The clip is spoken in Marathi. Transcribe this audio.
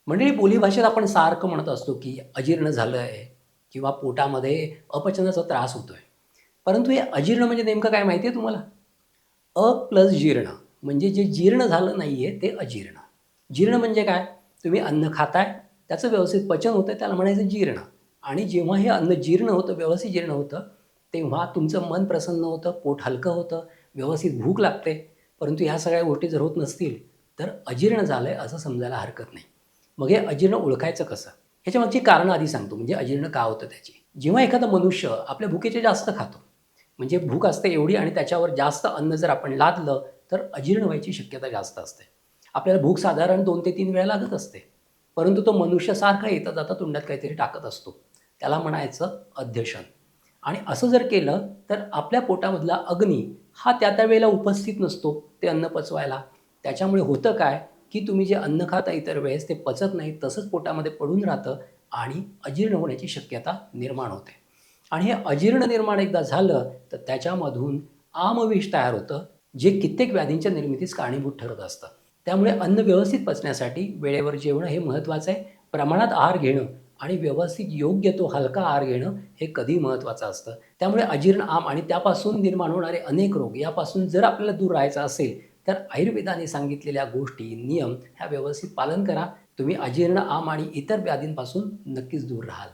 म्हणजे बोलीभाषेत आपण सारखं म्हणत असतो, की अजीर्ण झालंय किंवा पोटामध्ये अपचनाचा त्रास होतोय. परंतु हे अजीर्ण म्हणजे नेमकं काय माहिती आहे तुम्हाला? प्लस जीर्ण म्हणजे जे जीर्ण झालं नाहीये ते अजीर्ण. जीर्ण म्हणजे काय? तुम्ही अन्न खाताय, त्याचं व्यवस्थित पचन होतंय त्याला म्हणायचं जीर्ण आणि जेव्हा हे अन्न जीर्ण होतं, व्यवस्थित जीर्ण होतं, तेव्हा तुमचं मन प्रसन्न होतं, पोट हलकं होतं, व्यवस्थित भूक लागते. परंतु ह्या सगळ्या गोष्टी जर होत नसतील, तर अजीर्ण झालंय असं समजायला हरकत नाही. मग हे अजीर्ण ओळखायचं कसं? ह्याच्यामागची कारणं आधी सांगतो, म्हणजे अजीर्ण का होतं त्याची. जेव्हा एखादा मनुष्य आपल्या भुकेच्या जास्त खातो, म्हणजे भूक असते एवढी आणि त्याच्यावर जास्त अन्न जर आपण लादलं, तर अजीर्ण व्हायची शक्यता जास्त असते. आपल्याला भूक साधारण 2 ते 3 वेळा लागत असते. परंतु तो मनुष्य सारखा येता-जाता तोंडात काहीतरी टाकत असतो. त्याला म्हणायचं अध्यशन. आणि असं जर केलं, तर आपल्या पोटामधला अग्नी हा त्या वेळेला उपस्थित नसतो, ते अन्न पचवायला. त्याच्यामुळे होतं काय, की तुम्ही जे अन्न खाता इतर वेळेस ते पचत नाही, तसंच पोटामध्ये पडून राहतं आणि अजीर्ण होण्याची शक्यता निर्माण होते. आणि हे अजीर्ण निर्माण एकदा झालं, तर त्याच्यामधून आमविष तयार होतं, जे कित्येक व्याधींच्या निर्मितीस कारणीभूत ठरत असतं. त्यामुळे अन्न व्यवस्थित पचण्यासाठी वेळेवर जेवणं हे महत्त्वाचं आहे. प्रमाणात आहार घेणं आणि व्यवस्थित योग्य तो हलका आहार घेणं हे कधीही महत्त्वाचं असतं. त्यामुळे अजीर्ण आम आणि त्यापासून निर्माण होणारे अनेक रोग यापासून जर आपल्याला दूर राहायचं असेल, तर आयुर्वेदाने सांगितलेल्या गोष्टी, नियम ह्या व्यवस्थित पालन करा. तुम्ही अजीर्ण, आम आणि इतर व्याधींपासून नक्कीच दूर राहाल.